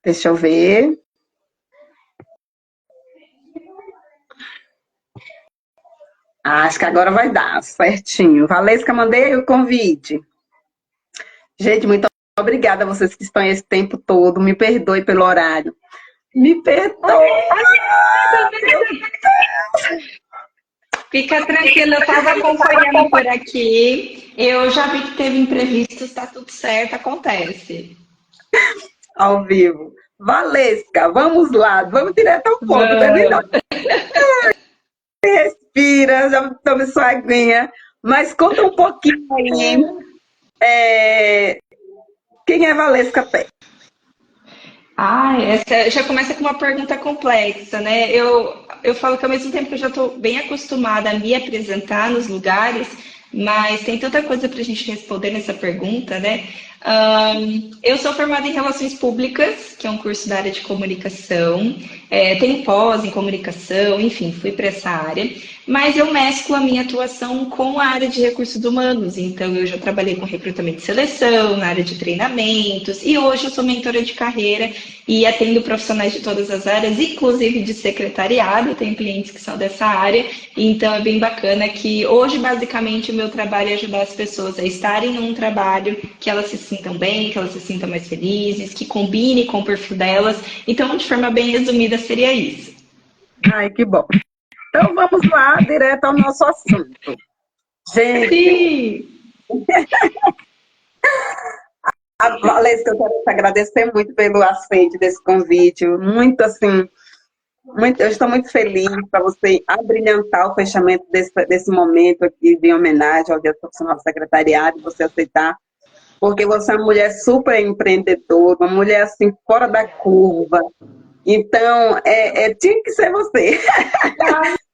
Deixa eu ver. Acho que agora vai dar, certinho. Valesca, mandei o convite. Gente, muito obrigada a vocês que estão esse tempo todo. Me perdoe pelo horário. Me perdoe. Fica tranquila, eu estava acompanhando por aqui. Eu já vi que teve imprevistos, tá tudo certo, acontece. Ao vivo. Valesca, vamos lá. Vamos direto ao ponto. Terminou. Vamos. Respira, já tome sua aguinha. Mas conta um pouquinho aí. Quem é Valesca Pé? Ah, essa já começa com uma pergunta complexa, né? Eu falo que ao mesmo tempo que eu já estou bem acostumada a me apresentar nos lugares, mas tem tanta coisa para a gente responder nessa pergunta, né? Eu sou formada em Relações Públicas, que é um curso da área de comunicação, tenho pós em comunicação, enfim, fui para essa área, mas eu mesclo a minha atuação com a área de recursos humanos, então eu já trabalhei com recrutamento e seleção, na área de treinamentos, e hoje eu sou mentora de carreira e atendo profissionais de todas as áreas, inclusive de secretariado, tenho clientes que são dessa área, então é bem bacana que hoje, basicamente, o meu trabalho é ajudar as pessoas a estarem num trabalho que elas se sintam bem, que elas se sintam mais felizes, que combine com o perfil delas. Então, de forma bem resumida, seria isso. Ai, que bom. Então vamos lá, direto ao nosso assunto. Gente, Sim! a Valesca, eu quero te agradecer muito pelo aceite desse convite. Muito assim, muito, eu estou muito feliz para você abrilhantar o fechamento desse momento aqui de homenagem ao Dia Profissional do Secretariado, você aceitar, porque você é uma mulher super empreendedora, uma mulher assim, fora da curva. Então, tinha que ser você.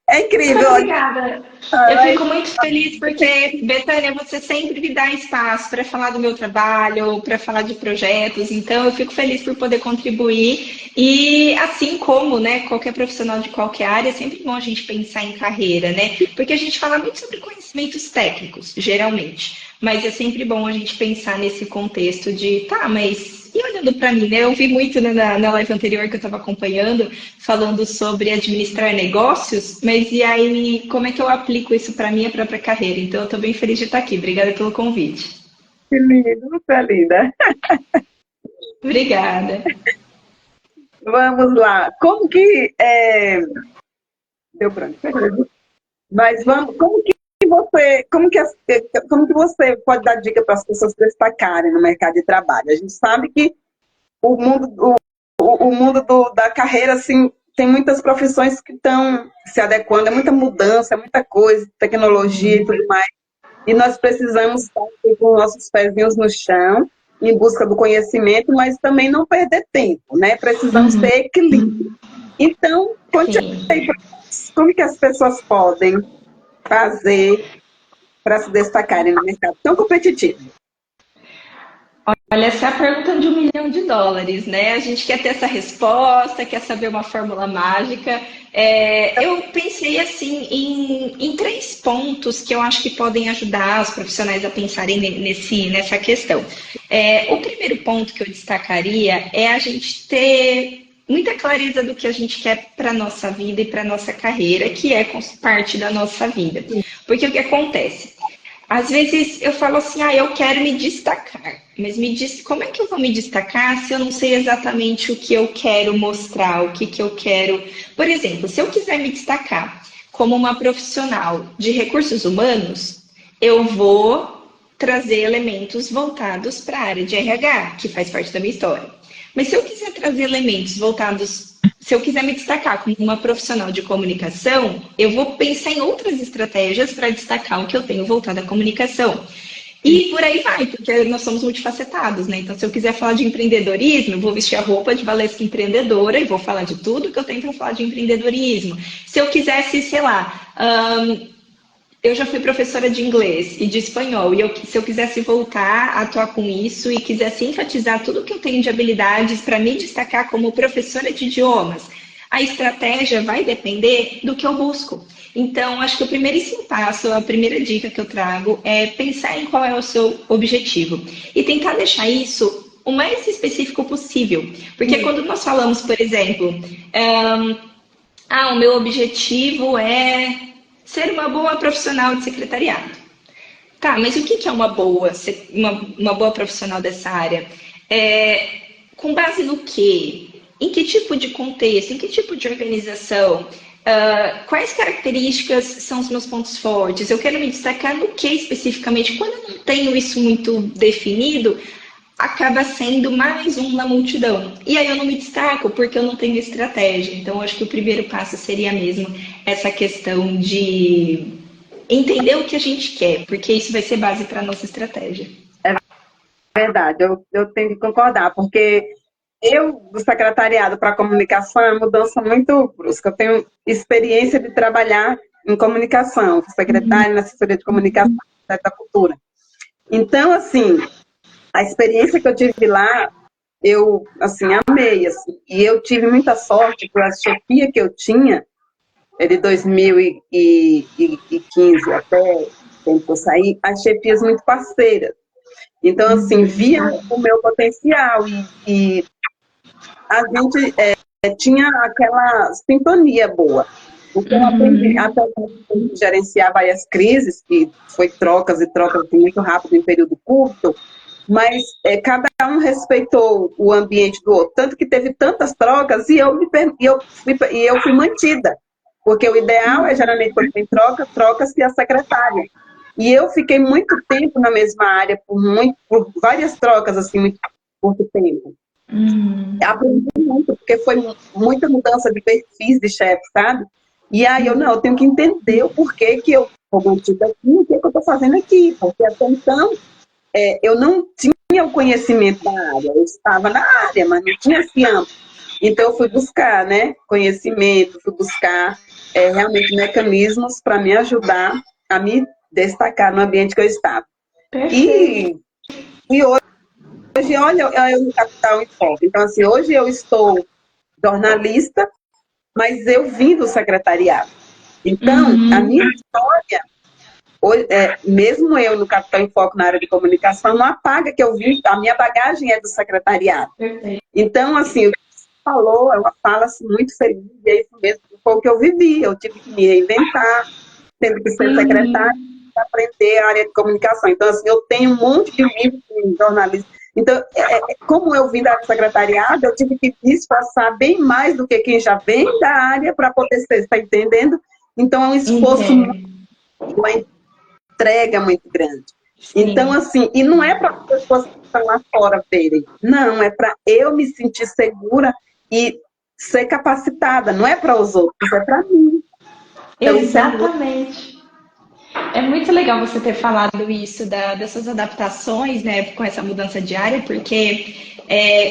É incrível, olha. Obrigada. Eu fico muito feliz porque, Betânia, você sempre me dá espaço para falar do meu trabalho, para falar de projetos, então eu fico feliz por poder contribuir. E assim como, né, qualquer profissional de qualquer área, é sempre bom a gente pensar em carreira, né? Porque a gente fala muito sobre conhecimentos técnicos, geralmente, mas é sempre bom a gente pensar nesse contexto de, tá, mas e olhando para mim, né? Eu vi muito né, na live anterior que eu estava acompanhando, falando sobre administrar negócios, mas e aí, como é que eu aplico isso para minha própria carreira? Então, eu estou bem feliz de estar aqui. Obrigada pelo convite. Que lindo, você é linda. Obrigada. Vamos lá. Como que. Deu branco. Mas vamos. Como que você pode dar dica para as pessoas se destacarem no mercado de trabalho? A gente sabe que o mundo, da carreira, assim, tem muitas profissões que estão se adequando, é muita mudança, é muita coisa, tecnologia e tudo mais. E nós precisamos estar com nossos pezinhos no chão, em busca do conhecimento, mas também não perder tempo, né? Precisamos ter equilíbrio. Então, conte Sim. aí pra nós, como que as pessoas podem fazer para se destacarem no mercado tão competitivo? Olha, essa é a pergunta de US$ 1 milhão, né? A gente quer ter essa resposta, quer saber uma fórmula mágica. Eu pensei assim em três pontos que eu acho que podem ajudar os profissionais a pensarem nessa questão. O primeiro ponto que eu destacaria é a gente ter muita clareza do que a gente quer para a nossa vida e para a nossa carreira, que é parte da nossa vida. Porque o que acontece? Às vezes eu falo assim, eu quero me destacar, mas me diz como é que eu vou me destacar se eu não sei exatamente o que eu quero mostrar, o que eu quero. Por exemplo, se eu quiser me destacar como uma profissional de recursos humanos, eu vou trazer elementos voltados para a área de RH, que faz parte da minha história. Mas se eu quiser trazer elementos voltados, se eu quiser me destacar como uma profissional de comunicação, eu vou pensar em outras estratégias para destacar o que eu tenho voltado à comunicação. E por aí vai, porque nós somos multifacetados, né? Então, se eu quiser falar de empreendedorismo, eu vou vestir a roupa de Valesca empreendedora e vou falar de tudo que eu tenho para falar de empreendedorismo. Se eu quisesse, sei lá, eu já fui professora de inglês e de espanhol, e se eu quisesse voltar a atuar com isso e quisesse enfatizar tudo que eu tenho de habilidades para me destacar como professora de idiomas, a estratégia vai depender do que eu busco. Então, acho que o primeiríssimo passo, a primeira dica que eu trago é pensar em qual é o seu objetivo e tentar deixar isso o mais específico possível. Porque quando nós falamos, por exemplo, o meu objetivo é ser uma boa profissional de secretariado. Tá, mas o que é uma boa profissional dessa área? Com base no quê? Em que tipo de contexto? Em que tipo de organização? Quais características são os meus pontos fortes? Eu quero me destacar no que especificamente? Quando eu não tenho isso muito definido, acaba sendo mais um na multidão. E aí eu não me destaco porque eu não tenho estratégia. Então, eu acho que o primeiro passo seria mesmo essa questão de entender o que a gente quer, porque isso vai ser base para a nossa estratégia. É verdade, eu tenho que concordar, porque do secretariado para comunicação é uma mudança muito brusca. Eu tenho experiência de trabalhar em comunicação, fui secretária na assessoria de comunicação da cultura. Então, assim, a experiência que eu tive lá, eu, assim, amei, assim, e eu tive muita sorte, porque a chefia que eu tinha, de 2015 até o tempo que eu saí, as chefias muito parceiras. Então, assim, viam o meu potencial e a gente tinha aquela sintonia boa. Então, eu aprendi até gerenciar várias crises, que foi trocas e trocas assim, muito rápido em período curto, mas cada um respeitou o ambiente do outro. Tanto que teve tantas trocas e eu fui mantida. Porque o ideal é, geralmente, quando tem troca-se a secretária. E eu fiquei muito tempo na mesma área, por várias trocas, assim, muito curto tempo. Aprendi muito, porque foi muita mudança de perfis de chefe, sabe? E aí eu tenho que entender o porquê que eu estou mantida aqui, o que eu estou fazendo aqui. Porque até então, eu não tinha o conhecimento da área, eu estava na área, mas não tinha esse âmbito. Então, eu fui buscar, né, conhecimento, fui buscar realmente mecanismos para me ajudar a me destacar no ambiente que eu estava. E hoje, olha, eu no Capital em Foco. Então, assim, hoje eu estou jornalista, mas eu vim do secretariado. Então, a minha história, hoje, mesmo eu no Capital em Foco na área de comunicação, não apaga que eu vim, a minha bagagem é do secretariado. Então, assim, o que você falou é uma fala assim, muito feliz, e é isso mesmo, foi o que eu vivi. Eu tive que me reinventar, tendo que ser secretária, aprender a área de comunicação. Então, assim, eu tenho um monte de livros de jornalismo. Então, como eu vim da secretariado, eu tive que me esforçar bem mais do que quem já vem da área para poder ser, está entendendo? Então, é um esforço, uma entrega muito grande. Então, assim, e não é para as pessoas que estão lá fora verem, não, é para eu me sentir segura e ser capacitada, não é para os outros, é para mim. Então, Exatamente. É muito legal você ter falado isso dessas adaptações, né, com essa mudança de área, porque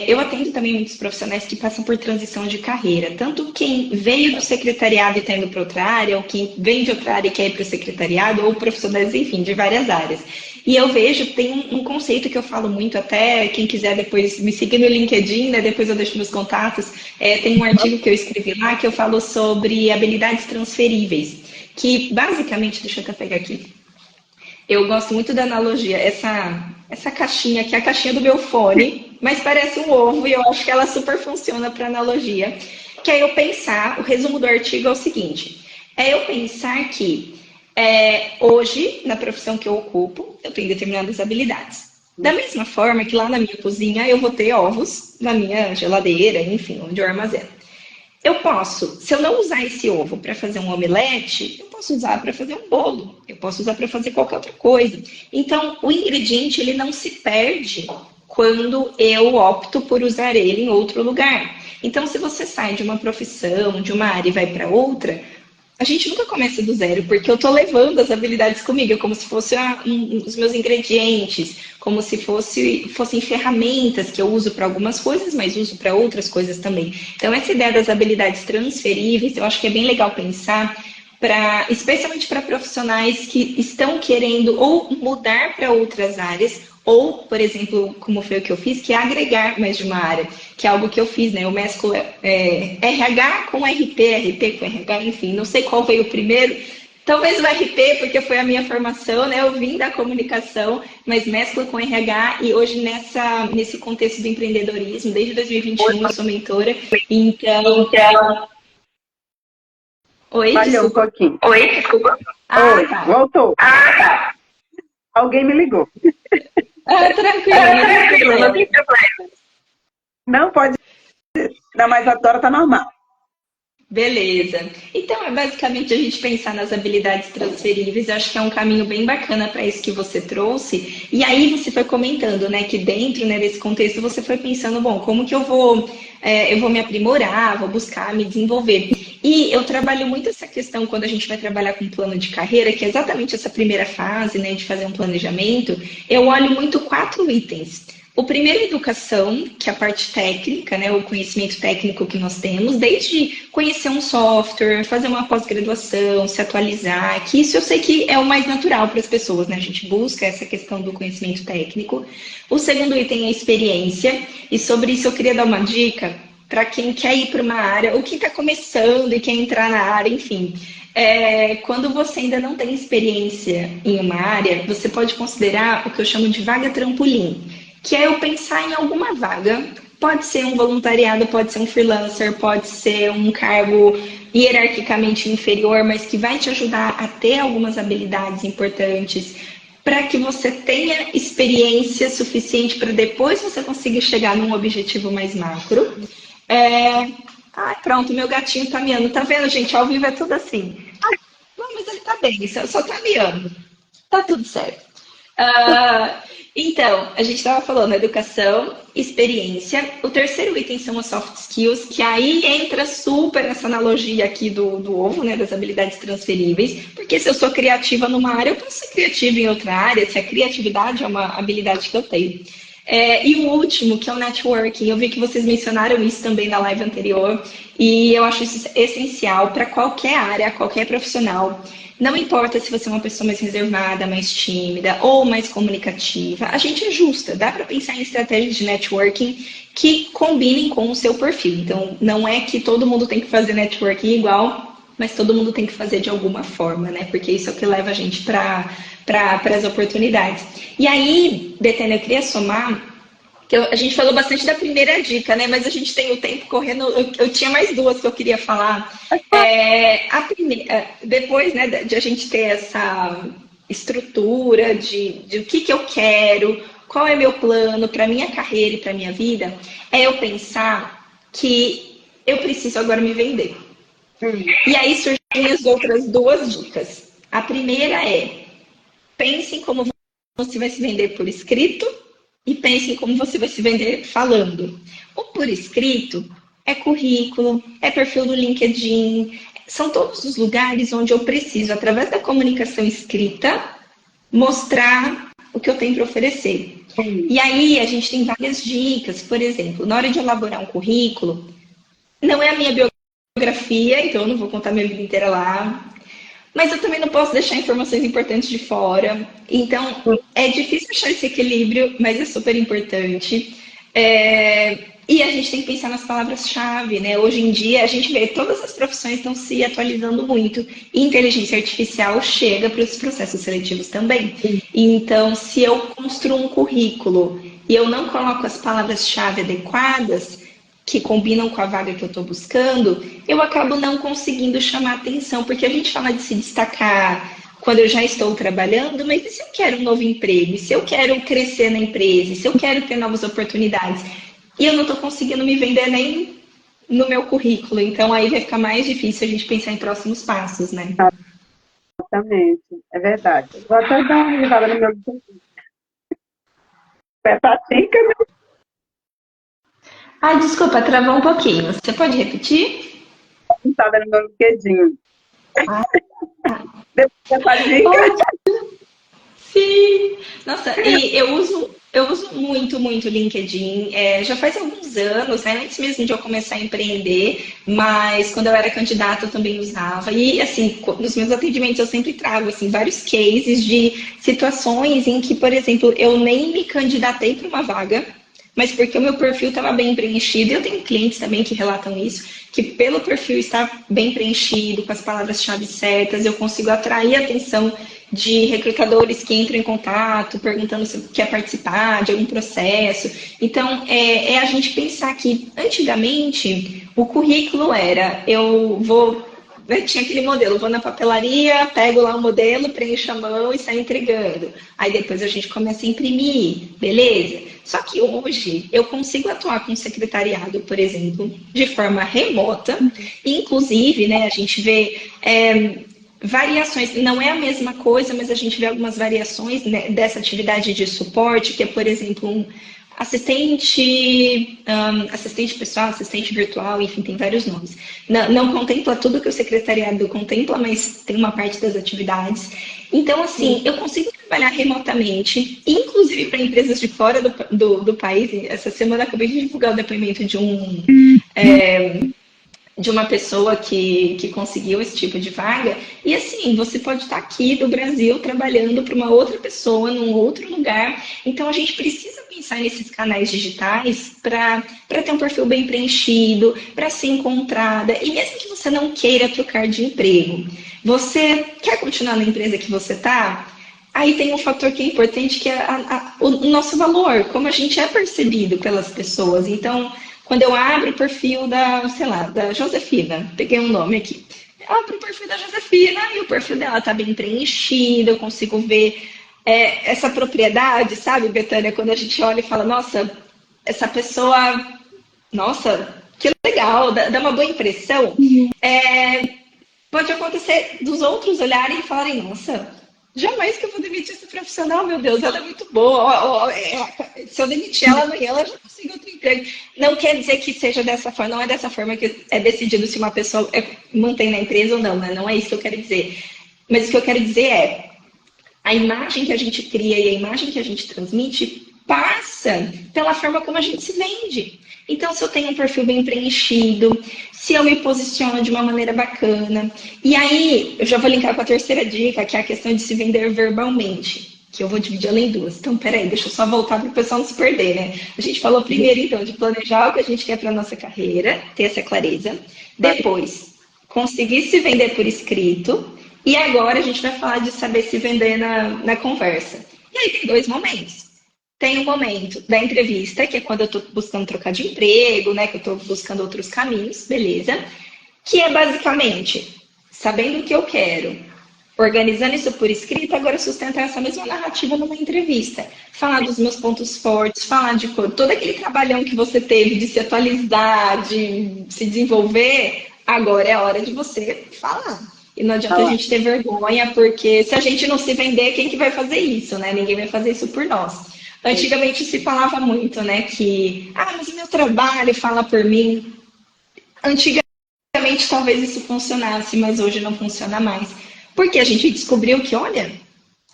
eu atendo também muitos profissionais que passam por transição de carreira, tanto quem veio do secretariado e está indo para outra área, ou quem vem de outra área e quer ir para o secretariado, ou profissionais, enfim, de várias áreas. E eu vejo, tem um conceito que eu falo muito, até quem quiser depois me seguir no LinkedIn, né, depois eu deixo meus contatos, tem um artigo que eu escrevi lá que eu falo sobre habilidades transferíveis. Que basicamente, deixa eu até pegar aqui. Eu gosto muito da analogia, essa caixinha aqui é a caixinha do meu fone, mas parece um ovo e eu acho que ela super funciona para analogia. Que é eu pensar, o resumo do artigo é o seguinte: é eu pensar que hoje, na profissão que eu ocupo, eu tenho determinadas habilidades. Da mesma forma que lá na minha cozinha eu vou ter ovos na minha geladeira, enfim, onde eu armazeno. Eu posso, se eu não usar esse ovo para fazer um omelete, eu posso usar para fazer um bolo, eu posso usar para fazer qualquer outra coisa. Então, o ingrediente ele não se perde quando eu opto por usar ele em outro lugar. Então, se você sai de uma profissão, de uma área e vai para outra, a gente nunca começa do zero, porque eu estou levando as habilidades comigo, é como se fossem os meus ingredientes, como se fossem ferramentas que eu uso para algumas coisas, mas uso para outras coisas também. Então, essa ideia das habilidades transferíveis, eu acho que é bem legal pensar, especialmente para profissionais que estão querendo ou mudar para outras áreas, ou, por exemplo, como foi o que eu fiz, que é agregar mais de uma área, que é algo que eu fiz, né? Eu mesclo RH com RP, RP com RH, enfim, não sei qual veio primeiro, Talvez o RP, porque foi a minha formação, né? Eu vim da comunicação, mas mescla com RH e hoje nesse contexto do empreendedorismo, desde 2021 eu sou mentora. Então, oi, Falhou um desculpa. pouquinho. Oi, desculpa. Oi, Tá. voltou. Alguém me ligou. Tranquilo, não tem problema. Não pode dar, mas agora tá normal. Beleza. Então, é basicamente a gente pensar nas habilidades transferíveis. Eu acho que é um caminho bem bacana para isso que você trouxe. E aí você foi comentando, né, que dentro, né, desse contexto você foi pensando, bom, como que eu vou me aprimorar, vou buscar me desenvolver. E eu trabalho muito essa questão quando a gente vai trabalhar com plano de carreira, que é exatamente essa primeira fase, né, de fazer um planejamento. Eu olho muito 4 itens. O primeiro é educação, que é a parte técnica, né, o conhecimento técnico que nós temos, desde conhecer um software, fazer uma pós-graduação, se atualizar, que isso eu sei que é o mais natural para as pessoas, né? A gente busca essa questão do conhecimento técnico. O segundo item é a experiência, e sobre isso eu queria dar uma dica para quem quer ir para uma área, ou quem está começando e quer entrar na área, enfim. Quando você ainda não tem experiência em uma área, você pode considerar o que eu chamo de vaga trampolim, que é eu pensar em alguma vaga. Pode ser um voluntariado, pode ser um freelancer, pode ser um cargo hierarquicamente inferior, mas que vai te ajudar a ter algumas habilidades importantes para que você tenha experiência suficiente para depois você conseguir chegar num objetivo mais macro. Ai, pronto, meu gatinho tá miando. Tá vendo, gente? Ao vivo é tudo assim. Não, mas ele tá bem, só tá miando. Tá tudo certo. Ah, então, a gente estava falando educação, experiência. O terceiro item são as soft skills, que aí entra super nessa analogia aqui do ovo, né, das habilidades transferíveis, porque se eu sou criativa numa área, eu posso ser criativa em outra área, se a criatividade é uma habilidade que eu tenho. E o último, que é o networking, eu vi que vocês mencionaram isso também na live anterior, e eu acho isso essencial para qualquer área, qualquer profissional. Não importa se você é uma pessoa mais reservada, mais tímida ou mais comunicativa, a gente ajusta. Dá para pensar em estratégias de networking que combinem com o seu perfil. Então, não é que todo mundo tem que fazer networking igual, mas todo mundo tem que fazer de alguma forma, né? Porque isso é o que leva a gente para as oportunidades. E aí, Betânia, eu queria somar que a gente falou bastante da primeira dica, né? Mas a gente tem o tempo correndo. Eu tinha mais duas que eu queria falar. A primeira, depois, né, de a gente ter essa estrutura de o que eu quero, qual é meu plano para minha carreira e para minha vida, é eu pensar que eu preciso agora me vender. E aí surgem as outras duas dicas. A primeira é: pense em como você vai se vender por escrito e pense em como você vai se vender falando. O por escrito é currículo, é perfil do LinkedIn, são todos os lugares onde eu preciso, através da comunicação escrita, mostrar o que eu tenho para oferecer. E aí a gente tem várias dicas, por exemplo, na hora de elaborar um currículo, não é a minha biografia, então eu não vou contar minha vida inteira lá, mas eu também não posso deixar informações importantes de fora. Então, é difícil achar esse equilíbrio, mas é super importante. E a gente tem que pensar nas palavras-chave, né? Hoje em dia, a gente vê que todas as profissões estão se atualizando muito. E inteligência artificial chega para os processos seletivos também. Então, se eu construo um currículo e eu não coloco as palavras-chave adequadas, que combinam com a vaga que eu estou buscando, eu acabo não conseguindo chamar atenção, porque a gente fala de se destacar quando eu já estou trabalhando, mas e se eu quero um novo emprego? E se eu quero crescer na empresa? E se eu quero ter novas oportunidades? E eu não estou conseguindo me vender nem no meu currículo, então aí vai ficar mais difícil a gente pensar em próximos passos, né? Exatamente, é verdade. Vou até dar uma risada no meu LinkedIn. Essa dica, né? Ai, desculpa, travou um pouquinho. Você pode repetir? Risada no meu LinkedIn. Ah, Depois dessa dica, ótimo. Sim! Nossa, e eu uso muito, muito LinkedIn. Já faz alguns anos, né? Antes mesmo de eu começar a empreender, mas quando eu era candidata eu também usava. E assim, nos meus atendimentos eu sempre trago assim, vários cases de situações em que, por exemplo, eu nem me candidatei para uma vaga, mas porque o meu perfil estava bem preenchido. E eu tenho clientes também que relatam isso, que pelo perfil estar bem preenchido, com as palavras-chave certas, eu consigo atrair a atenção de recrutadores que entram em contato, perguntando se quer participar de algum processo. Então, é a gente pensar que, antigamente, o currículo era, tinha aquele modelo, vou na papelaria, pego lá o modelo, preencho a mão e saio entregando. Aí depois a gente começa a imprimir, beleza? Só que hoje eu consigo atuar com o secretariado, por exemplo, de forma remota, inclusive, né, a gente vê variações, não é a mesma coisa, mas a gente vê algumas variações, né, dessa atividade de suporte, que é, por exemplo, um assistente pessoal, assistente virtual, enfim, tem vários nomes. Não contempla tudo que o secretariado contempla, mas tem uma parte das atividades. Então, assim, eu consigo trabalhar remotamente, inclusive para empresas de fora do país. Essa semana eu acabei de divulgar o depoimento de uma pessoa que conseguiu esse tipo de vaga. E assim, você pode estar aqui do Brasil trabalhando para uma outra pessoa, num outro lugar. Então, a gente precisa pensar nesses canais digitais para ter um perfil bem preenchido, para ser encontrada. E mesmo que você não queira trocar de emprego, você quer continuar na empresa que você está? Aí tem um fator que é importante, que é o nosso valor, como a gente é percebido pelas pessoas. Então, quando eu abro o perfil da, sei lá, da Josefina, peguei um nome aqui, eu abro o perfil da Josefina e o perfil dela está bem preenchido, eu consigo ver essa propriedade, sabe, Betânia? Quando a gente olha e fala, nossa, essa pessoa, nossa, que legal, dá uma boa impressão. Pode acontecer dos outros olharem e falarem, nossa, jamais que eu vou demitir esse profissional, meu Deus, ela é muito boa. Se eu demitir ela amanhã, ela já consegue outro emprego. Não quer dizer que seja dessa forma, não é dessa forma que é decidido se uma pessoa mantém na empresa ou não, né? Não é isso que eu quero dizer. Mas o que eu quero dizer é, a imagem que a gente cria e a imagem que a gente transmite passa pela forma como a gente se vende. Então, se eu tenho um perfil bem preenchido, se eu me posiciono de uma maneira bacana. E aí, eu já vou linkar com a terceira dica, que é a questão de se vender verbalmente, que eu vou dividir ela em duas. Então, peraí, deixa eu só voltar para o pessoal não se perder, né? A gente falou primeiro, então, de planejar o que a gente quer para a nossa carreira, ter essa clareza. Depois, conseguir se vender por escrito. E agora a gente vai falar de saber se vender na conversa. E aí tem dois momentos. Tem o momento da entrevista, que é quando eu estou buscando trocar de emprego, né? Que eu estou buscando outros caminhos, beleza? Que é basicamente sabendo o que eu quero, organizando isso por escrito, agora sustentar essa mesma narrativa numa entrevista. Falar dos meus pontos fortes, falar de todo aquele trabalhão que você teve de se atualizar, de se desenvolver, agora é a hora de você falar. E não adianta a gente ter vergonha, porque se a gente não se vender, quem que vai fazer isso, né? Ninguém vai fazer isso por nós. Antigamente se falava muito, né, que, mas o meu trabalho fala por mim. Antigamente talvez isso funcionasse, mas hoje não funciona mais. Porque a gente descobriu que, olha,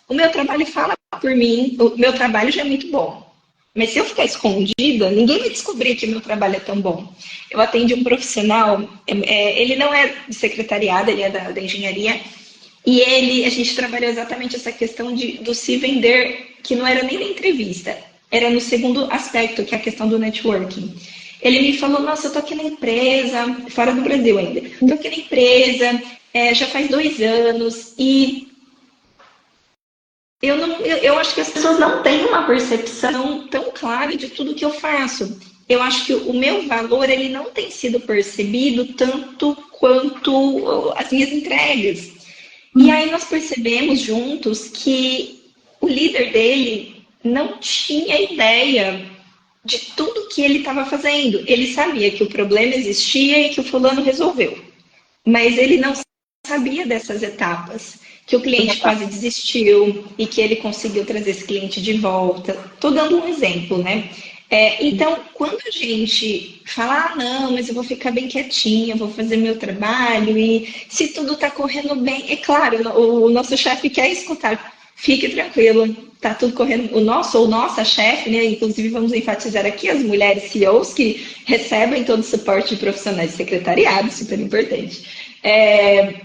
o meu trabalho fala por mim, o meu trabalho já é muito bom. Mas se eu ficar escondida, ninguém vai descobrir que o meu trabalho é tão bom. Eu atendi um profissional, ele não é de secretariado, ele é da engenharia, e a gente trabalhou exatamente essa questão do se vender, que não era nem na entrevista, era no segundo aspecto, que é a questão do networking. Ele me falou, nossa, eu tô aqui na empresa, fora do Brasil ainda, tô aqui na empresa, já faz 2 anos, e eu acho que as pessoas não têm uma percepção tão clara de tudo que eu faço. Eu acho que o meu valor ele não tem sido percebido tanto quanto as minhas entregas. E aí nós percebemos juntos que o líder dele não tinha ideia de tudo que ele estava fazendo. Ele sabia que o problema existia e que o fulano resolveu. Mas ele não sabia dessas etapas, que o cliente quase desistiu e que ele conseguiu trazer esse cliente de volta. Estou dando um exemplo, né? Então, quando a gente fala, não, mas eu vou ficar bem quietinha, vou fazer meu trabalho e se tudo está correndo bem, é claro, o nosso chefe quer escutar, fique tranquilo, tá tudo correndo, o nosso ou nossa chefe, né? Inclusive vamos enfatizar aqui as mulheres CEOs que recebem todo o suporte de profissionais de secretariado, super importante.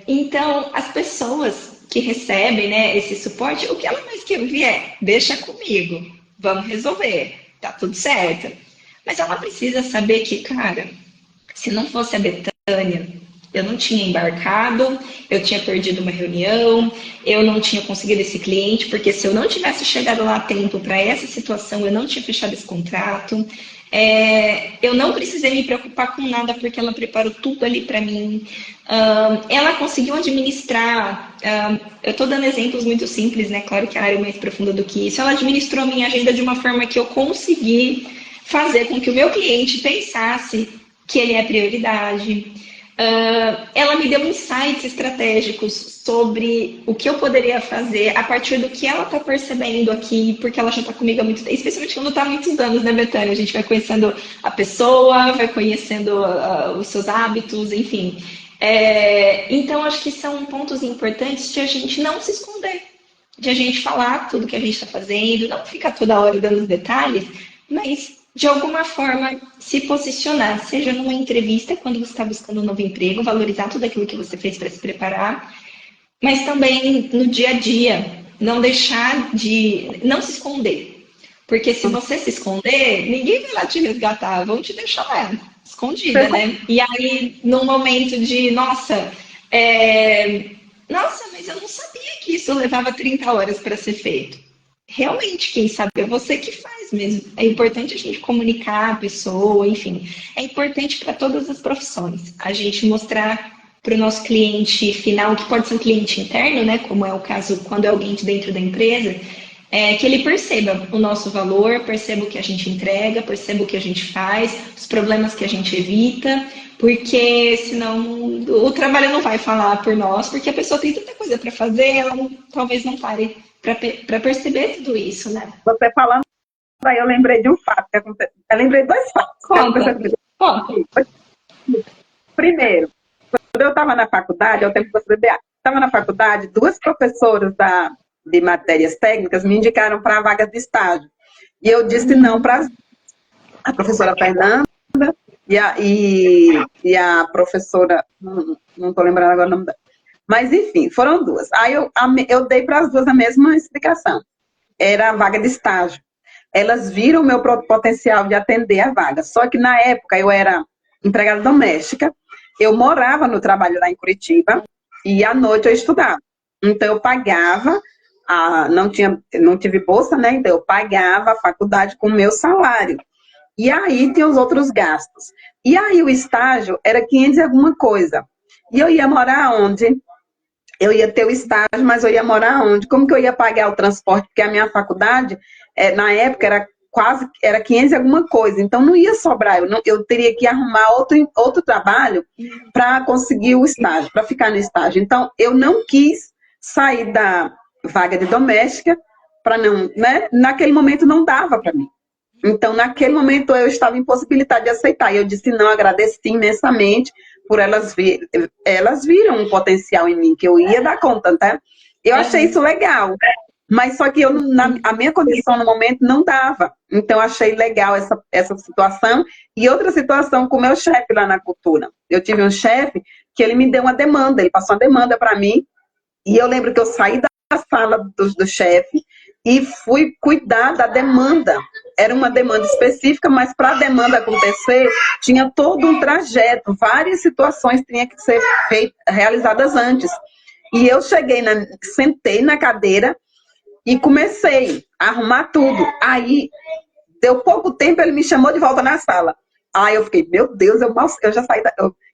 Então, as pessoas que recebem, né, esse suporte, o que ela mais quer ouvir é, deixa comigo, vamos resolver. tá tudo certo. Mas ela precisa saber que, cara, se não fosse a Betânia, eu não tinha embarcado, eu tinha perdido uma reunião, eu não tinha conseguido esse cliente, porque se eu não tivesse chegado lá a tempo para essa situação, eu não tinha fechado esse contrato. Eu não precisei me preocupar com nada, porque ela preparou tudo ali para mim. Ela conseguiu administrar. Eu estou dando exemplos muito simples, né? Claro que a área é mais profunda do que isso. Ela administrou a minha agenda de uma forma que eu consegui fazer com que o meu cliente pensasse que ele é prioridade. Ela me deu insights estratégicos sobre o que eu poderia fazer a partir do que ela está percebendo aqui, porque ela já está comigo há muito tempo, especialmente quando está há muitos anos, né, Betânia? A gente vai conhecendo a pessoa, vai conhecendo os seus hábitos, enfim. Então, acho que são pontos importantes de a gente não se esconder, de a gente falar tudo que a gente está fazendo, não ficar toda hora dando os detalhes, mas de alguma forma se posicionar, seja numa entrevista quando você está buscando um novo emprego, valorizar tudo aquilo que você fez para se preparar, mas também no dia a dia, não deixar de não se esconder. Porque se você se esconder, ninguém vai lá te resgatar, vão te deixar lá, escondida, né? E aí, num momento de, nossa, mas eu não sabia que isso levava 30 horas para ser feito. Realmente, quem sabe é você que faz mesmo. É importante a gente comunicar a pessoa, enfim. É importante para todas as profissões. A gente mostrar para o nosso cliente final, que pode ser um cliente interno, né? Como é o caso quando é alguém de dentro da empresa, que ele perceba o nosso valor, perceba o que a gente entrega, perceba o que a gente faz, os problemas que a gente evita, porque senão o trabalho não vai falar por nós, porque a pessoa tem tanta coisa para fazer, ela talvez não pare para perceber tudo isso, né? Você falando aí, eu lembrei de um fato que aconteceu. Eu lembrei de dois fatos. Conta. Primeiro, quando eu estava na faculdade, ao tempo que você estava na faculdade, duas professoras de matérias técnicas me indicaram para a vaga de estágio. E eu disse não para a professora Fernanda e a professora, não estou lembrando agora o nome dela. Mas, enfim, foram duas. Aí eu dei para as duas a mesma explicação. Era a vaga de estágio. Elas viram o meu potencial de atender a vaga. Só que, na época, eu era empregada doméstica, eu morava no trabalho lá em Curitiba e, à noite, eu estudava. Então, eu pagava, não tive bolsa, né? Então, eu pagava a faculdade com o meu salário. E aí, tinha os outros gastos. E aí, o estágio era 500 e alguma coisa. E eu ia morar onde? Eu ia ter o estágio, mas eu ia morar onde? Como que eu ia pagar o transporte? Porque a minha faculdade, na época, era 500 e alguma coisa. Então, não ia sobrar. Eu teria que arrumar outro trabalho para conseguir o estágio, para ficar no estágio. Então, eu não quis sair da vaga de doméstica para não, né? Naquele momento não dava para mim. Então, naquele momento, eu estava impossibilitada de aceitar. E eu disse não, agradeci imensamente por elas viram um potencial em mim, que eu ia dar conta, tá? Eu achei isso legal. Mas só que a minha condição no momento não dava. Então, eu achei legal essa situação. E outra situação com o meu chefe lá na cultura. Eu tive um chefe que ele me deu uma demanda, ele passou uma demanda para mim. E eu lembro que eu saí da sala do chefe e fui cuidar da demanda. Era uma demanda específica, mas para a demanda acontecer, tinha todo um trajeto, várias situações tinham que ser realizadas antes. E eu sentei na cadeira e comecei a arrumar tudo. Aí, deu pouco tempo, ele me chamou de volta na sala. Aí eu fiquei, meu Deus, eu já saí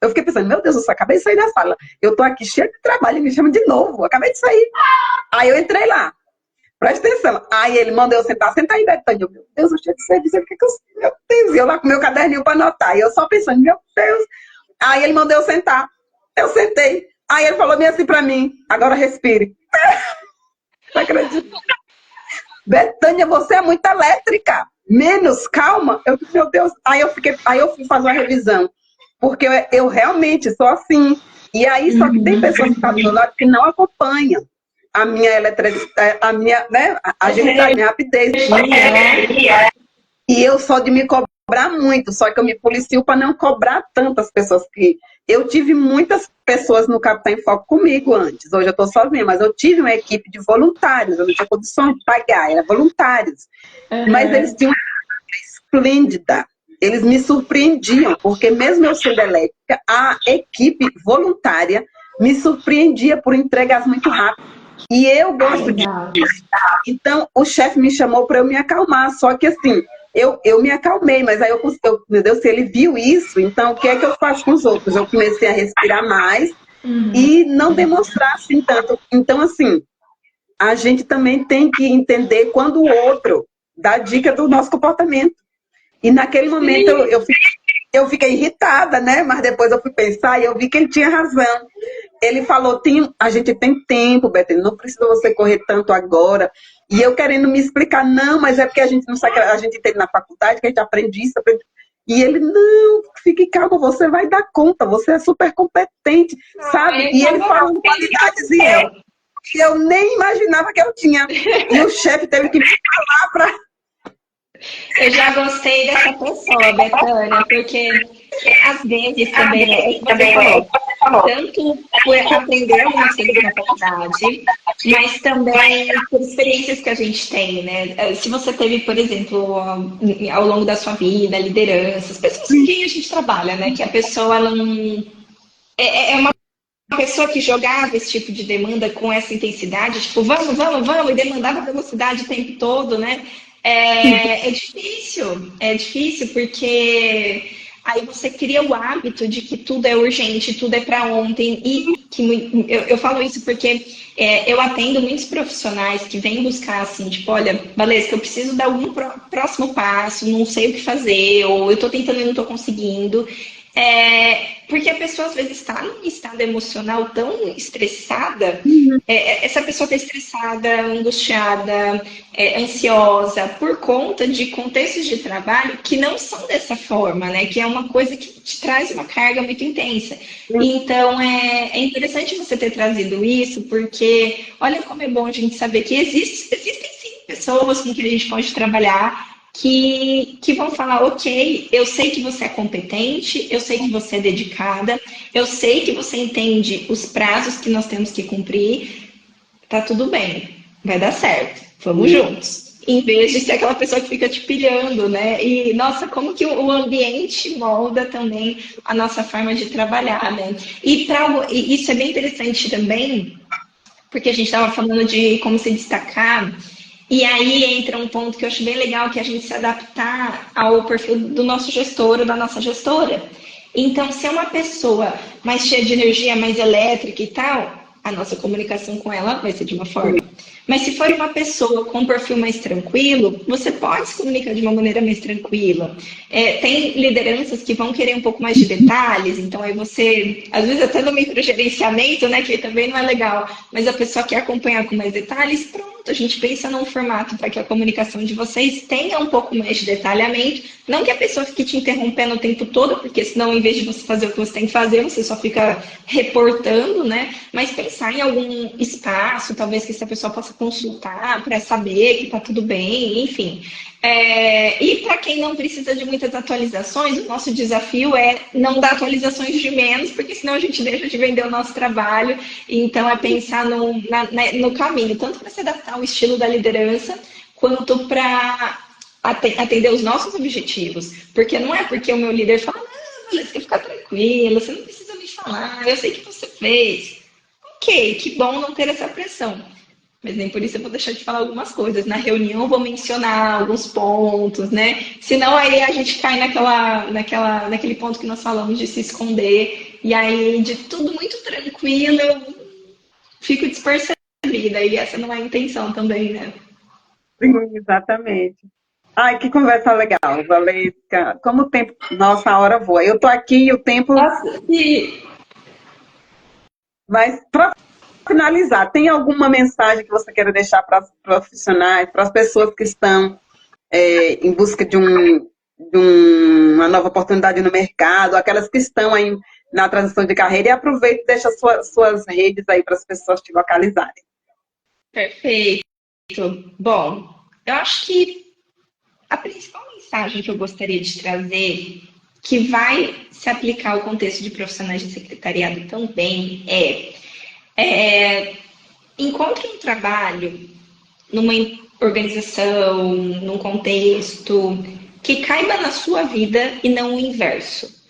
eu fiquei pensando, meu Deus, eu só acabei de sair da sala. Eu tô aqui cheia de trabalho, ele me chama de novo, acabei de sair. Aí eu entrei lá. Presta atenção. Aí ele mandou eu sentar. Senta aí, Betânia. Meu Deus, eu cheio de serviço. Meu Deus. E eu lá com meu caderninho para anotar. E eu só pensando, meu Deus. Aí ele mandou eu sentar. Eu sentei. Aí ele falou bem assim para mim. Agora respire. Não acredito. Betânia, você é muito elétrica. Menos, calma. Meu Deus. Aí eu fui fazer uma revisão. Porque eu realmente sou assim. E aí, só que tem pessoas que estão do meu lado que não acompanham a minha eletricidade, a minha, né, agilidade, a minha rapidez. E eu só de me cobrar muito, só que eu me policio para não cobrar tantas pessoas que... Eu tive muitas pessoas no Capitão em Foco comigo antes, hoje eu estou sozinha, mas eu tive uma equipe de voluntários, eu não tinha condições de pagar, eram voluntários. Mas eles tinham esplêndida. Eles me surpreendiam, porque mesmo eu sendo elétrica, a equipe voluntária me surpreendia por entregas muito rápido. E eu gosto de... Legal. Então, o chefe me chamou para eu me acalmar, só que assim, eu me acalmei, mas aí meu Deus, se ele viu isso, então o que é que eu faço com os outros? Eu comecei a respirar mais e não demonstrar assim tanto. Então, assim, a gente também tem que entender quando o outro dá dica do nosso comportamento. E naquele momento eu fiquei irritada, né? Mas depois eu fui pensar e eu vi que ele tinha razão. Ele falou, a gente tem tempo, Beto, não precisa você correr tanto agora. E eu querendo me explicar, não, mas é porque a gente não sabe, a gente tem na faculdade, que a gente aprende isso, aprende... E ele, não, fique calmo, você vai dar conta, você é super competente, sabe? E ele falando qualidades e eu nem imaginava que eu tinha. E o chefe teve que me falar para... Eu já gostei dessa pessoa, Betânia, porque às vezes também é o que você falou, tanto por aprender algumas coisas na faculdade, mas também por experiências que a gente tem, né? Se você teve, por exemplo, ao longo da sua vida, lideranças, pessoas com quem a gente trabalha, né? Que a pessoa ela não é uma pessoa que jogava esse tipo de demanda com essa intensidade, tipo, vamos, vamos, vamos, e demandava velocidade o tempo todo, né? É difícil porque aí você cria o hábito de que tudo é urgente, tudo é para ontem, e que eu falo isso porque eu atendo muitos profissionais que vêm buscar assim, tipo, olha, Valesca, eu preciso dar algum próximo passo, não sei o que fazer, ou eu estou tentando e não estou conseguindo. Porque a pessoa às vezes está num estado emocional tão estressada, essa pessoa está estressada, angustiada, ansiosa, por conta de contextos de trabalho que não são dessa forma, né? Que é uma coisa que te traz uma carga muito intensa. Então é interessante você ter trazido isso, porque olha como é bom a gente saber que existem sim pessoas com que a gente pode trabalhar que vão falar, ok, eu sei que você é competente, eu sei que você é dedicada, eu sei que você entende os prazos que nós temos que cumprir, tá tudo bem, vai dar certo, vamos juntos. Em vez de ser aquela pessoa que fica te pilhando, né? E, nossa, como que o ambiente molda também a nossa forma de trabalhar, né? E isso é bem interessante também, porque a gente estava falando de como se destacar, e aí entra um ponto que eu acho bem legal, que é a gente se adaptar ao perfil do nosso gestor ou da nossa gestora. Então, se é uma pessoa mais cheia de energia, mais elétrica e tal, a nossa comunicação com ela vai ser de uma forma. Mas se for uma pessoa com um perfil mais tranquilo, você pode se comunicar de uma maneira mais tranquila. Tem lideranças que vão querer um pouco mais de detalhes, então aí você, às vezes até no microgerenciamento, né, que também não é legal, mas a pessoa quer acompanhar com mais detalhes, pronto, a gente pensa num formato para que a comunicação de vocês tenha um pouco mais de detalhamento, não que a pessoa fique te interrompendo o tempo todo, porque senão, em vez de você fazer o que você tem que fazer, você só fica reportando, né? Mas pensar em algum espaço, talvez que essa pessoa possa consultar para saber que está tudo bem, enfim. E para quem não precisa de muitas atualizações, o nosso desafio é não dar atualizações de menos, porque senão a gente deixa de vender o nosso trabalho. Então, é pensar no caminho, tanto para se adaptar ao estilo da liderança, quanto para atender os nossos objetivos. Porque não é porque o meu líder fala, não, Valesca, fica tranquila, você não precisa me falar, eu sei que você fez. Ok, que bom não ter essa pressão. Mas nem por isso eu vou deixar de falar algumas coisas. Na reunião eu vou mencionar alguns pontos, né? Senão aí a gente cai naquele ponto que nós falamos de se esconder. E aí, de tudo muito tranquilo, eu fico despercebida. E essa não é a intenção também, né? Sim, exatamente. Ai, que conversa legal, Valesca. Como o tempo, nossa, a hora voa. Eu tô aqui e o tempo. Nossa, e Mas para finalizar, tem alguma mensagem que você queira deixar para os profissionais, para as pessoas que estão em busca de uma nova oportunidade no mercado, aquelas que estão aí na transição de carreira, e aproveita e deixa suas redes aí para as pessoas te localizarem. perfeito. Bom, eu acho que a principal mensagem que eu gostaria de trazer, que vai se aplicar ao contexto de profissionais de secretariado também, encontre um trabalho numa organização, num contexto que caiba na sua vida e não o inverso.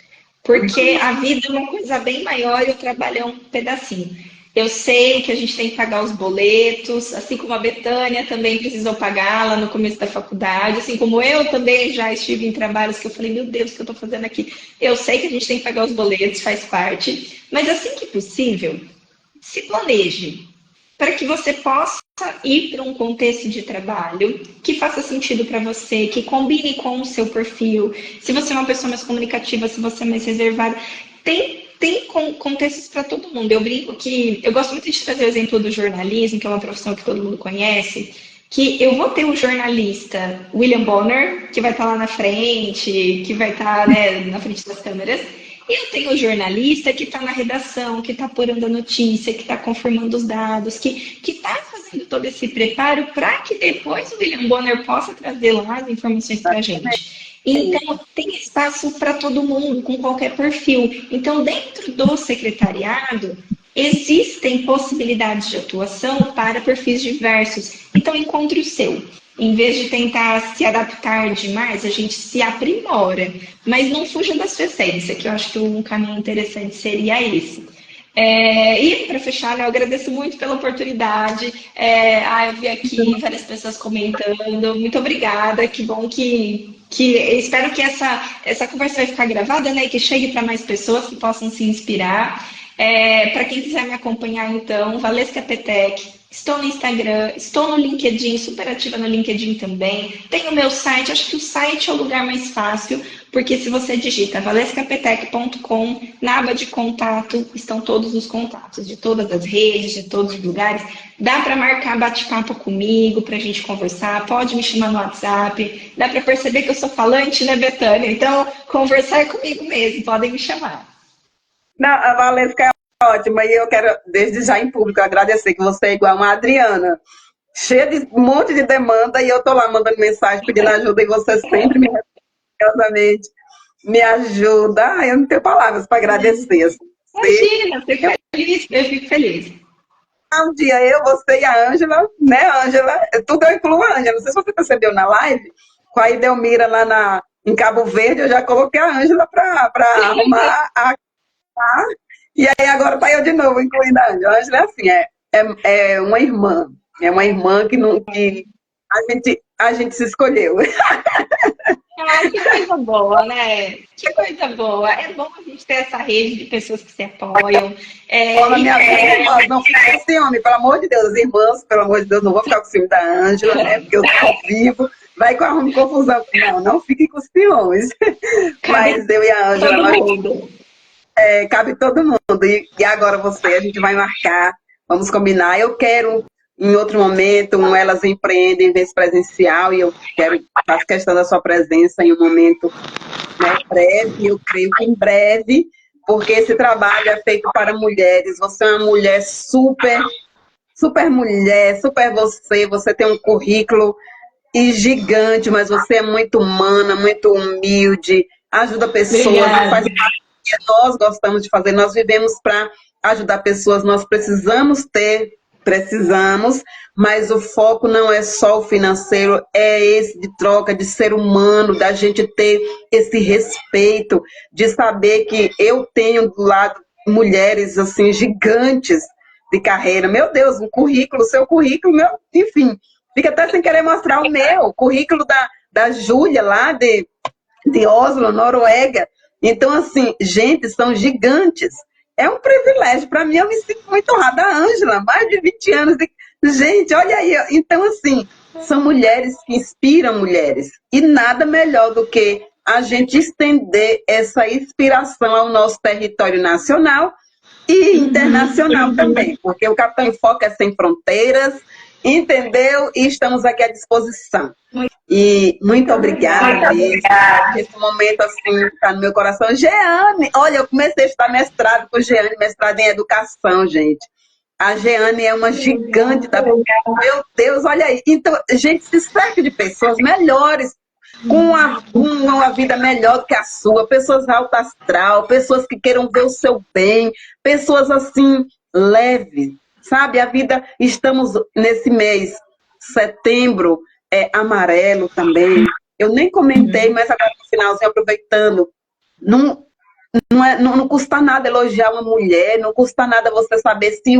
Porque a vida é uma coisa bem maior e o trabalho é um pedacinho. Eu sei que a gente tem que pagar os boletos, assim como a Betânia também precisou pagar lá no começo da faculdade, assim como eu também já estive em trabalhos que eu falei, meu Deus, o que eu estou fazendo aqui? Eu sei que a gente tem que pagar os boletos, faz parte, mas assim que possível, se planeje para que você possa ir para um contexto de trabalho que faça sentido para você, que combine com o seu perfil. Se você é uma pessoa mais comunicativa, se você é mais reservada, tem contextos para todo mundo. Eu brinco que eu gosto muito de trazer o exemplo do jornalismo, que é uma profissão que todo mundo conhece, que eu vou ter um jornalista, William Bonner, que vai estar lá na frente, que vai estar, né, na frente das câmeras, e eu tenho o jornalista que está na redação, que está apurando a notícia, que está confirmando os dados, que está fazendo todo esse preparo para que depois o William Bonner possa trazer lá as informações para a gente. Então, tem espaço para todo mundo, com qualquer perfil. Então, dentro do secretariado, existem possibilidades de atuação para perfis diversos. Então, encontre o seu. Em vez de tentar se adaptar demais, a gente se aprimora. Mas não fuja da sua essência, que eu acho que um caminho interessante seria esse. E para fechar, né, eu agradeço muito pela oportunidade. Eu vi aqui várias pessoas comentando. Muito obrigada. Que bom que espero que essa conversa vai ficar gravada, né? E que chegue para mais pessoas que possam se inspirar. Para quem quiser me acompanhar, então, Valesca Petec. Estou no Instagram, estou no LinkedIn, super ativa no LinkedIn também. Tenho o meu site, acho que o site é o lugar mais fácil, porque se você digita valescapetec.com, na aba de contato, estão todos os contatos de todas as redes, de todos os lugares. Dá para marcar bate-papo comigo, para a gente conversar, pode me chamar no WhatsApp. Dá para perceber que eu sou falante, né, Betânia? Então, conversar é comigo mesmo, podem me chamar. Não, a Valesca é ótima e eu quero, desde já em público, agradecer que você é igual uma Adriana, cheia de um monte de demanda e eu tô lá mandando mensagem pedindo ajuda e você sempre me responde, me ajuda. Eu não tenho palavras para agradecer. Imagina, eu fico feliz, eu fico feliz. Um dia você e a Ângela, né, Ângela? Tudo eu incluo a Ângela. Não sei se você percebeu na live, com a Idelmira lá em Cabo Verde, eu já coloquei a Ângela para arrumar a. E aí agora tá eu de novo, incluindo a Ângela. A Ângela é assim, é uma irmã. É uma irmã que, não, que a gente se escolheu. Ah, que coisa boa, né? Que coisa boa. É bom a gente ter essa rede de pessoas que se apoiam. Fala, minha filha, não fica com ciúme, pelo amor de Deus. As irmãs, pelo amor de Deus, não vou ficar com ciúme da Ângela, né? Porque eu tô vivo. Vai com a confusão. Não fique com ciúmes. Mas eu e a Ângela, cabe todo mundo. E agora você, a gente vai marcar, vamos combinar. Eu quero, em outro momento, Elas Empreendem, vez presencial, e eu faço questão da sua presença em um momento, né, breve, eu creio que em breve, porque esse trabalho é feito para mulheres. Você é uma mulher super, super mulher, super você tem um currículo gigante, mas você é muito humana, muito humilde, ajuda pessoas, faz parte que nós gostamos de fazer, nós vivemos para ajudar pessoas, nós precisamos, mas o foco não é só o financeiro, é esse de troca, de ser humano, da gente ter esse respeito, de saber que eu tenho do lado mulheres assim gigantes de carreira. Meu Deus, um currículo, seu currículo, enfim, fica até sem querer mostrar o meu currículo da Júlia lá de Oslo, Noruega. Então, assim, gente, são gigantes. É um privilégio. Para mim, eu me sinto muito honrada. A Ângela, mais de 20 anos. Gente, olha aí. Então, assim, são mulheres que inspiram mulheres. E nada melhor do que a gente estender essa inspiração ao nosso território nacional e internacional também. Porque o Capitão em Foco é sem fronteiras, entendeu? E estamos aqui à disposição. E muito obrigada. Esse momento, assim, está no meu coração. Jeane, olha, eu comecei a estudar mestrado com Jeane, mestrado em educação, gente. A Jeane é uma gigante da... Meu Deus, olha aí. Então, gente, se cerca de pessoas melhores, com uma vida melhor do que a sua, pessoas alto astral, pessoas que queiram ver o seu bem, pessoas, assim, leves, sabe? A vida, estamos nesse mês, setembro, amarelo também. Eu nem comentei, mas agora no finalzinho, aproveitando, não, não custa nada elogiar uma mulher, não custa nada você saber se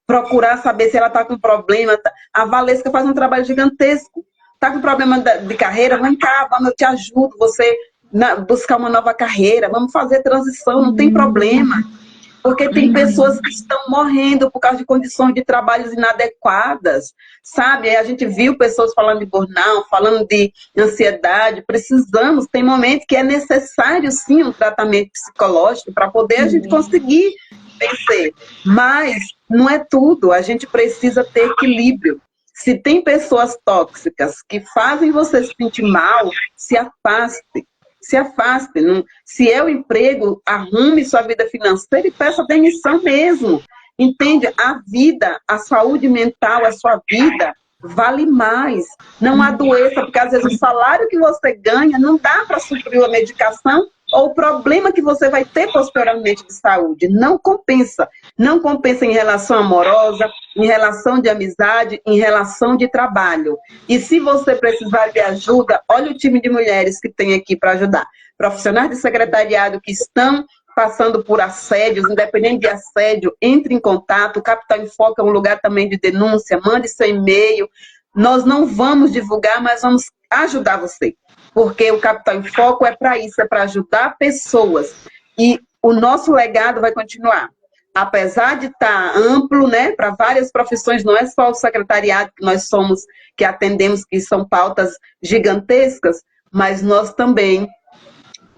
procurar saber se ela está com problema. A Valesca faz um trabalho gigantesco. Está com problema de carreira? Vem cá, vamos, eu te ajudo. Você buscar uma nova carreira, vamos fazer transição, não tem problema. Porque tem pessoas que estão morrendo por causa de condições de trabalhos inadequadas, sabe? A gente viu pessoas falando de burnout, falando de ansiedade. Precisamos, tem momentos que é necessário, sim, um tratamento psicológico para poder a gente conseguir vencer. Mas não é tudo, a gente precisa ter equilíbrio. Se tem pessoas tóxicas que fazem você se sentir mal, se afaste. Se afaste. Se é o emprego, arrume sua vida financeira e peça demissão mesmo. Entende? A vida, a saúde mental, a sua vida vale mais. Não adoeça, porque às vezes o salário que você ganha não dá para suprir a medicação ou o problema que você vai ter posteriormente de saúde. Não compensa. Não compensa em relação amorosa, em relação de amizade, em relação de trabalho. E se você precisar de ajuda, olha o time de mulheres que tem aqui para ajudar. Profissionais de secretariado que estão passando por assédios, independente de assédio, entre em contato. O Capital em Foco é um lugar também de denúncia. Mande seu e-mail. Nós não vamos divulgar, mas vamos ajudar você. Porque o Capital em Foco é para isso, é para ajudar pessoas. E o nosso legado vai continuar. Apesar de estar amplo, né, para várias profissões, não é só o secretariado que nós somos, que atendemos, que são pautas gigantescas, mas nós também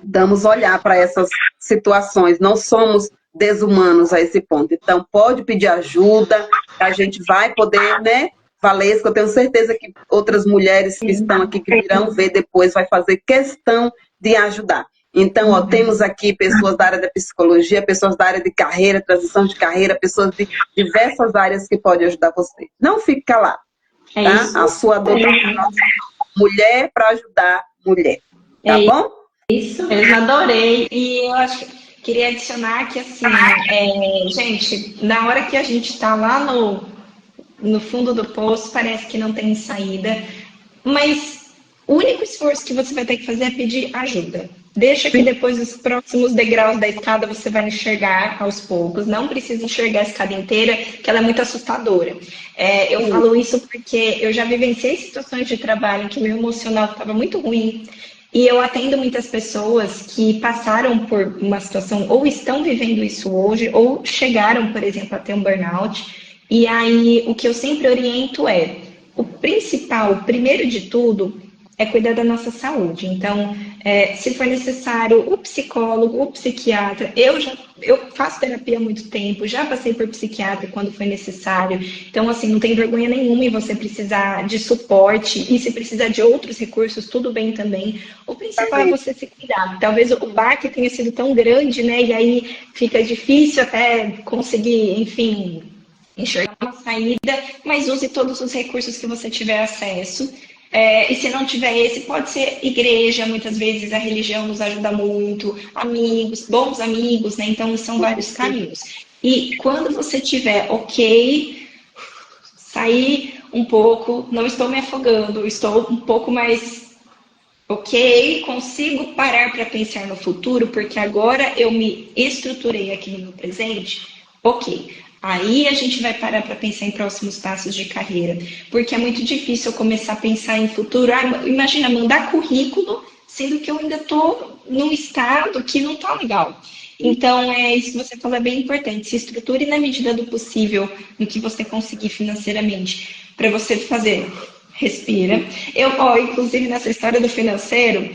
damos olhar para essas situações. Não somos desumanos a esse ponto. Então, pode pedir ajuda, a gente vai poder, né? Valesca, eu tenho certeza que outras mulheres que estão aqui, que irão ver depois, vai fazer questão de ajudar. Então, ó, temos aqui pessoas da área da psicologia, pessoas da área de carreira, transição de carreira, pessoas de diversas áreas que podem ajudar você. Não fique calado, tá? A sua dor mulher para ajudar mulher, tá bom? Isso mesmo, adorei. E eu acho que queria adicionar que, assim, gente, na hora que a gente está lá no fundo do poço, parece que não tem saída, mas o único esforço que você vai ter que fazer é pedir ajuda. Deixa que depois os próximos degraus da escada você vai enxergar aos poucos. Não precisa enxergar a escada inteira, que ela é muito assustadora. Eu falo isso porque eu já vivenciei situações de trabalho em que meu emocional estava muito ruim. E eu atendo muitas pessoas que passaram por uma situação, ou estão vivendo isso hoje, ou chegaram, por exemplo, a ter um burnout. E aí, o que eu sempre oriento o principal, o primeiro de tudo, é cuidar da nossa saúde. Então, se for necessário, o psicólogo, o psiquiatra, eu faço terapia há muito tempo, já passei por psiquiatra quando foi necessário. Então, assim, não tem vergonha nenhuma em você precisar de suporte, e se precisar de outros recursos, tudo bem também. O principal é você se cuidar. Talvez o baque tenha sido tão grande, né? E aí fica difícil até conseguir, enfim, enxergar uma saída, mas use todos os recursos que você tiver acesso. E se não tiver esse, pode ser igreja, muitas vezes a religião nos ajuda muito, amigos, bons amigos, né? Então são vários caminhos. E quando você tiver ok, sair um pouco, não estou me afogando, estou um pouco mais ok, consigo parar para pensar no futuro, porque agora eu me estruturei aqui no meu presente, ok. Aí a gente vai parar para pensar em próximos passos de carreira, porque é muito difícil eu começar a pensar em futuro. Imagina, mandar currículo, sendo que eu ainda estou num estado que não está legal. Então, isso que você falou é bem importante. Se estruture na medida do possível no que você conseguir financeiramente, para você fazer. Respira. Inclusive, nessa história do financeiro,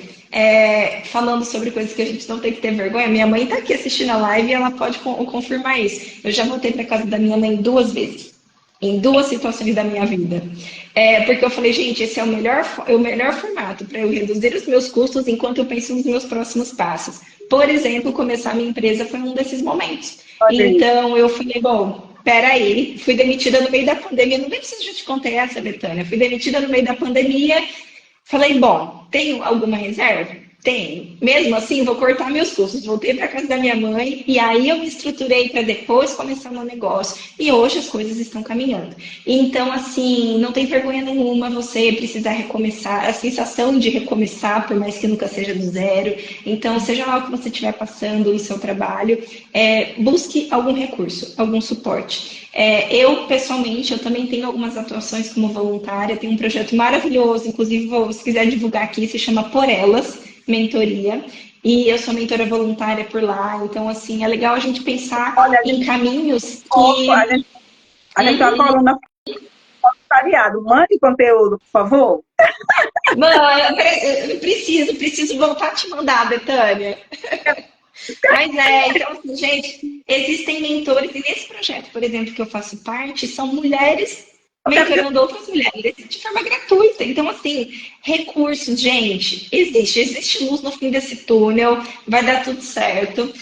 falando sobre coisas que a gente não tem que ter vergonha, minha mãe está aqui assistindo a live e ela pode confirmar isso. Eu já voltei para casa da minha mãe 2 vezes, em 2 situações da minha vida. Porque eu falei, gente, esse é o melhor formato para eu reduzir os meus custos enquanto eu penso nos meus próximos passos. Por exemplo, começar a minha empresa foi um desses momentos. Então, eu falei, bom, peraí, fui demitida no meio da pandemia. Não sei se eu já te contei essa, Betânia. Fui demitida no meio da pandemia. Falei, bom, tenho alguma reserva? Tenho. Mesmo assim, vou cortar meus custos. Voltei para casa da minha mãe e aí eu me estruturei para depois começar meu negócio. E hoje as coisas estão caminhando. Então, assim, não tem vergonha nenhuma você precisar recomeçar. A sensação de recomeçar, por mais que nunca seja do zero. Então, seja lá o que você estiver passando em seu trabalho, busque algum recurso, algum suporte. Eu, pessoalmente, eu também tenho algumas atuações como voluntária. Tenho um projeto maravilhoso, inclusive, se quiser divulgar aqui, se chama Por Elas mentoria, e eu sou mentora voluntária por lá, então, assim, é legal a gente pensar Olha, em caminhos a que... gente, a gente tá falando voluntariado. Mande conteúdo, por favor. Mano, eu preciso voltar a te mandar, Betânia. Mas então, assim, gente, existem mentores, e nesse projeto, por exemplo, que eu faço parte, são mulheres Eu quero que mentorando outras mulheres de forma gratuita. Então, assim, recursos, gente, existe luz no fim desse túnel, vai dar tudo certo.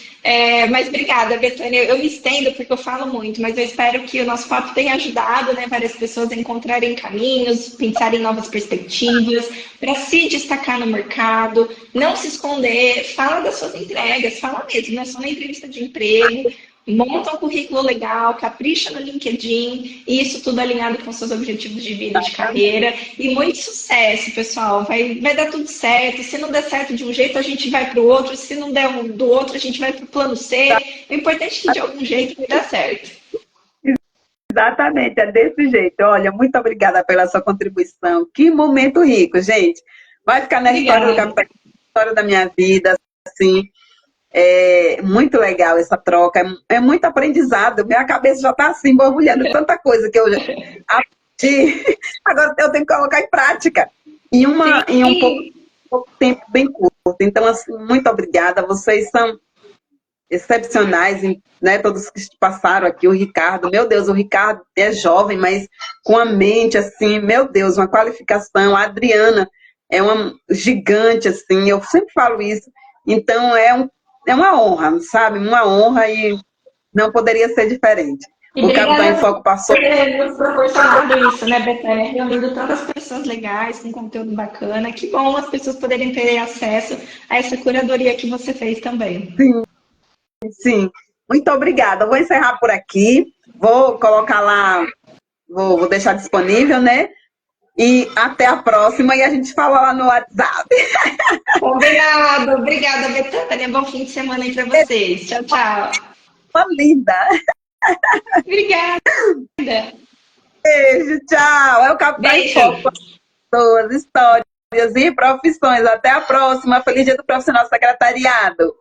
Mas obrigada, Betânia. Eu me estendo porque eu falo muito, mas eu espero que o nosso papo tenha ajudado, né, várias pessoas a encontrarem caminhos, pensarem em novas perspectivas, para se destacar no mercado, não se esconder, fala das suas entregas, fala mesmo, não é só na entrevista de emprego, monta um currículo legal, capricha no LinkedIn, e isso tudo alinhado com seus objetivos de vida e de carreira. E muito sucesso, pessoal. Vai dar tudo certo. Se não der certo de um jeito, a gente vai para o outro. Se não der do outro, a gente vai para o plano C. O importante é que de algum jeito vai dar certo. exatamente, é desse jeito. Olha, muito obrigada pela sua contribuição. Que momento rico, gente. Vai ficar na história do Obrigada. Capital, história da minha vida, assim. É muito legal essa troca, é muito aprendizado. Minha cabeça já está assim, borbulhando tanta coisa que eu já aprendi. Agora eu tenho que colocar em prática em um pouco, Sim. pouco tempo bem curto. Então, assim, muito obrigada. Vocês são excepcionais, né? Todos que passaram aqui, o Ricardo, meu Deus, o Ricardo é jovem, mas com a mente assim, meu Deus, uma qualificação. A Adriana é uma gigante, assim, eu sempre falo isso. Então é uma honra, sabe? Uma honra e não poderia ser diferente. E O Capital em obrigada Foco por passou. ter nos proporcionado isso, né, Betânia? Reunindo tantas pessoas legais, com conteúdo bacana. Que bom as pessoas poderem ter acesso a essa curadoria que você fez também. Sim, sim. Muito obrigada. Vou encerrar por aqui. Vou colocar lá, vou deixar disponível, né? E até a próxima e a gente fala lá no WhatsApp. Combinado. Obrigada, Betânia. Bom fim de semana aí para vocês. Tchau, tchau. Uma linda. Obrigada. Beijo, tchau. É o Capital em Beijo. Foco, pessoas, histórias e profissões. Até a próxima. Feliz Dia do Profissional Secretariado.